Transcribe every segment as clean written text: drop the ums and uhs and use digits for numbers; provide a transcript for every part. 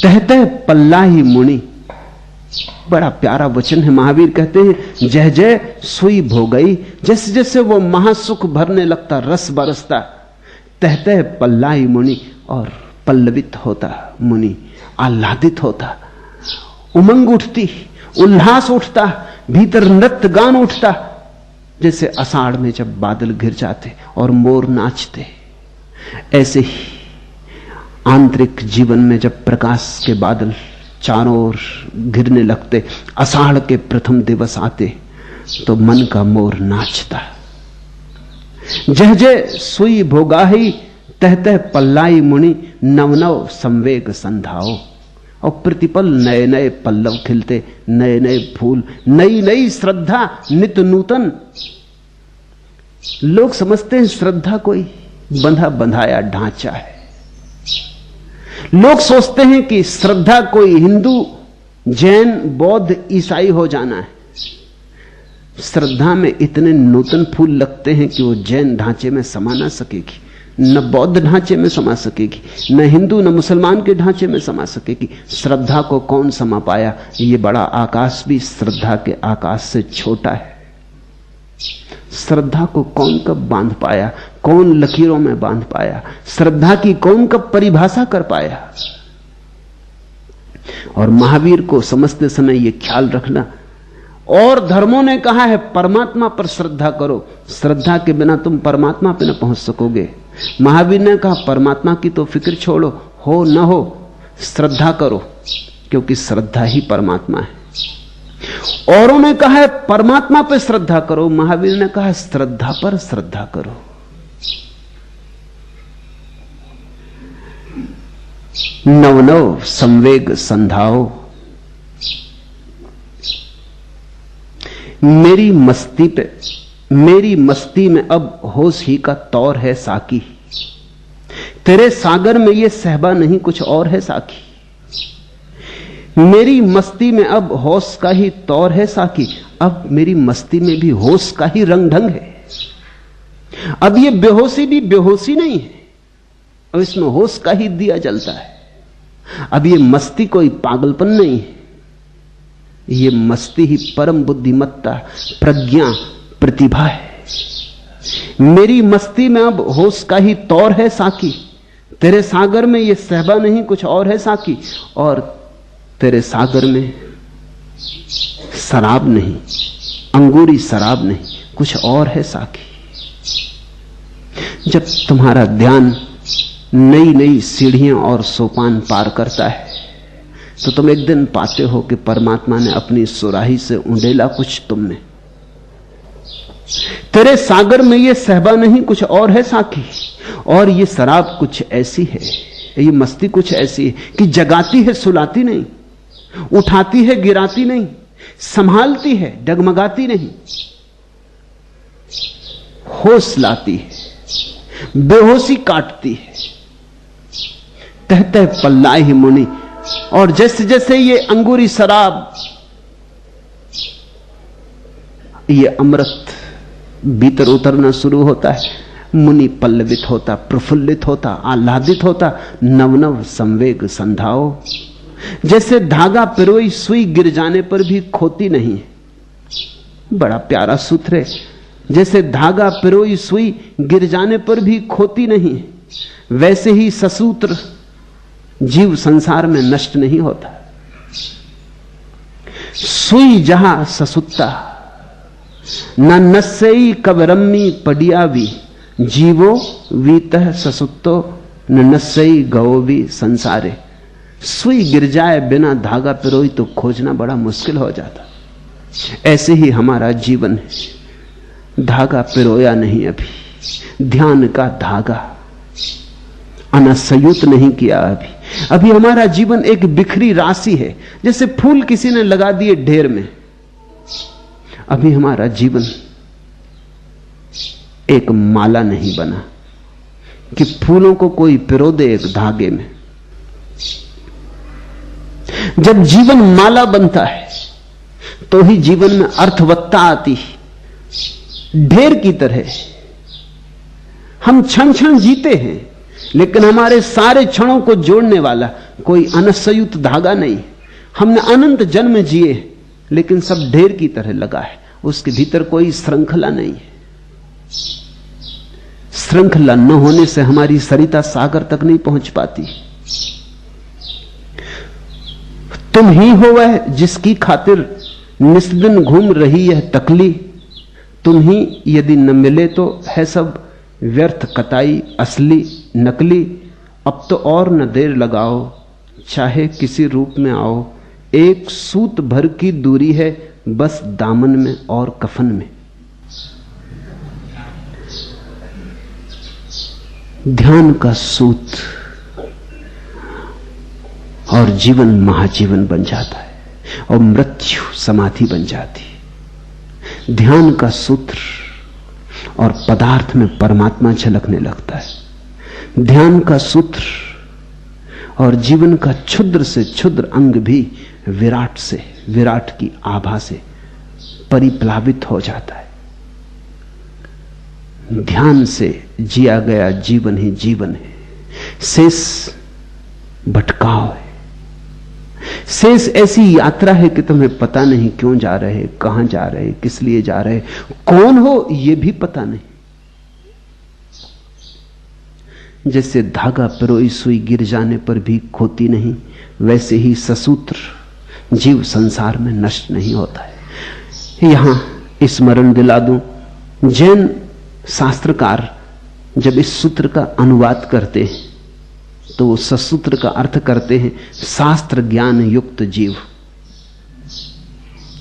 तहतः पल्लाही मुनि, बड़ा प्यारा वचन है। महावीर कहते हैं जय जय सुई भोगई, जैसे जैसे वो महासुख भरने लगता, रस बरसता, तहतः पल्लाही मुनि, और पल्लवित होता मुनि, आह्लादित होता, उमंग उठती, उल्लास उठता, भीतर नृत्य गान उठता, जैसे आषाढ़ में जब बादल घिर जाते और मोर नाचते। ऐसे ही आंतरिक जीवन में जब प्रकाश के बादल चारों ओर घिरने लगते, आषाढ़ के प्रथम दिवस आते, तो मन का मोर नाचता। जय जय सुई भोगाही, तहतः पल्लाई मुनि, नवनव संवेग संधाओ। और प्रतिपल नए नए पल्लव खिलते, नए नए फूल, नई नई श्रद्धा, नित नूतन। लोग समझते हैं श्रद्धा कोई बंधा बंधाया ढांचा है। लोग सोचते हैं कि श्रद्धा कोई हिंदू, जैन, बौद्ध, ईसाई हो जाना है। श्रद्धा में इतने नूतन फूल लगते हैं कि वो जैन ढांचे में समा ना सकेगी, न बौद्ध ढांचे में समा सकेगी, न हिंदू न मुसलमान के ढांचे में समा सकेगी। श्रद्धा को कौन समा पाया? ये बड़ा आकाश भी श्रद्धा के आकाश से छोटा है। श्रद्धा को कौन कब बांध पाया? कौन लकीरों में बांध पाया? श्रद्धा की कौन कब परिभाषा कर पाया? और महावीर को समझते समय यह ख्याल रखना, और धर्मों ने कहा है परमात्मा पर श्रद्धा करो, श्रद्धा के बिना तुम परमात्मा पर न पहुंच सकोगे। महावीर ने कहा परमात्मा की तो फिक्र छोड़ो, हो न हो श्रद्धा करो, क्योंकि श्रद्धा ही परमात्मा है। औरों ने कहा है परमात्मा पर श्रद्धा करो, महावीर ने कहा श्रद्धा पर श्रद्धा करो। नवनव संवेग संधाओ, मेरी मस्ती में अब होश ही का तौर है साकी, तेरे सागर में ये सहबा नहीं कुछ और है साकी। मेरी मस्ती में अब होश का ही तौर है साकी, अब मेरी मस्ती में भी होश का ही रंग ढंग है। अब ये बेहोशी भी बेहोशी नहीं है, अब इसमें होश का ही दिया जलता है। अब ये मस्ती कोई पागलपन नहीं है, ये मस्ती ही परम बुद्धिमत्ता, प्रज्ञा, प्रतिभा है। मेरी मस्ती में अब होश का ही तौर है साकी, तेरे सागर में ये सहबा नहीं कुछ और है साकी, और तेरे सागर में शराब नहीं, अंगूरी शराब नहीं, कुछ और है साकी। जब तुम्हारा ध्यान नई नई सीढ़ियां और सोपान पार करता है, तो तुम एक दिन पाते हो कि परमात्मा ने अपनी सुराही से उंडेला कुछ तुम में। तेरे सागर में ये सहबा नहीं कुछ और है साकी, और ये शराब कुछ ऐसी है, ये मस्ती कुछ ऐसी है कि जगाती है सुलाती नहीं, उठाती है गिराती नहीं, संभालती है डगमगाती नहीं, होश लाती है, बेहोशी काटती है। तहतः पल्लाही मुनि, और जैसे जैसे ये अंगूरी शराब, ये अमृत भीतर उतरना शुरू होता है, मुनि पल्लवित होता, प्रफुल्लित होता, आह्लादित होता। नवनव संवेग संधाओ, जैसे धागा पिरोई सुई गिर जाने पर भी खोती नहीं है। बड़ा प्यारा सूत्र है, जैसे धागा पिरोई सुई गिर जाने पर भी खोती नहीं है, वैसे ही ससूत्र जीव संसार में नष्ट नहीं होता। सुई जहां ससुत्ता, न नस्सई कवरम्मी पडियावी, जीवो वीतः ससुत्तो न नस्सई गवोवी संसारे। सुई गिर जाए बिना धागा पिरोई तो खोजना बड़ा मुश्किल हो जाता। ऐसे ही हमारा जीवन है, धागा पिरोया नहीं, अभी ध्यान का धागा अनसयुत नहीं किया। अभी हमारा जीवन एक बिखरी राशि है, जैसे फूल किसी ने लगा दिए ढेर में। अभी हमारा जीवन एक माला नहीं बना कि फूलों को कोई पिरो दे एक धागे में। जब जीवन माला बनता है तो ही जीवन में अर्थवत्ता आती है। ढेर की तरह हम क्षण क्षण जीते हैं, लेकिन हमारे सारे क्षणों को जोड़ने वाला कोई अनसयुक्त धागा नहीं। हमने अनंत जन्म जिए लेकिन सब ढेर की तरह लगा है, उसके भीतर कोई श्रृंखला नहीं है। श्रृंखला न होने से हमारी सरिता सागर तक नहीं पहुंच पाती। तुम ही हो वह जिसकी खातिर निस्दिन घूम रही यह तकली, तुम ही यदि न मिले तो है सब व्यर्थ कताई असली नकली। अब तो और न देर लगाओ, चाहे किसी रूप में आओ, एक सूत भर की दूरी है बस दामन में और कफन में। ध्यान का सूत और जीवन महाजीवन बन जाता है और मृत्यु समाधि बन जाती है। ध्यान का सूत्र और पदार्थ में परमात्मा झलकने लगता है। ध्यान का सूत्र और जीवन का क्षुद्र से क्षुद्र अंग भी विराट से, विराट की आभा से परिप्लावित हो जाता है। ध्यान से जिया गया जीवन ही जीवन है, शेष भटकाव है। शेष ऐसी यात्रा है कि तुम्हें पता नहीं क्यों जा रहे, कहां जा रहे, किस लिए जा रहे, कौन हो यह भी पता नहीं। जैसे धागा पिरोई सुई गिर जाने पर भी खोती नहीं, वैसे ही ससूत्र जीव संसार में नष्ट नहीं होता है। यहां स्मरण दिला दूं, जैन शास्त्रकार जब इस सूत्र का अनुवाद करते हैं तो वो ससूत्र का अर्थ करते हैं शास्त्र ज्ञान युक्त जीव,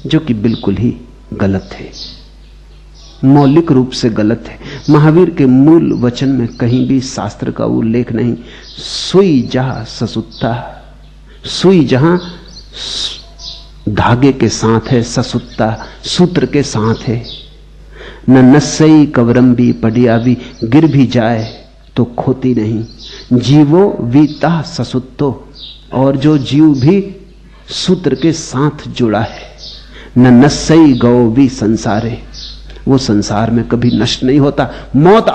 जो कि बिल्कुल ही गलत है, मौलिक रूप से गलत है। महावीर के मूल वचन में कहीं भी शास्त्र का उल्लेख नहीं। सुई जहां ससुत्ता, सुई जहां धागे के साथ है, ससुत्ता सूत्र के साथ है। न नस्सई कवरंबी पडियावी, गिर भी जाए तो खोती नहीं। जीवो वीता ससुत्तो, और जो जीव भी सूत्र के साथ जुड़ा है। न नस्सई गौ भी संसारे, वो संसार में कभी नष्ट नहीं होता। मौत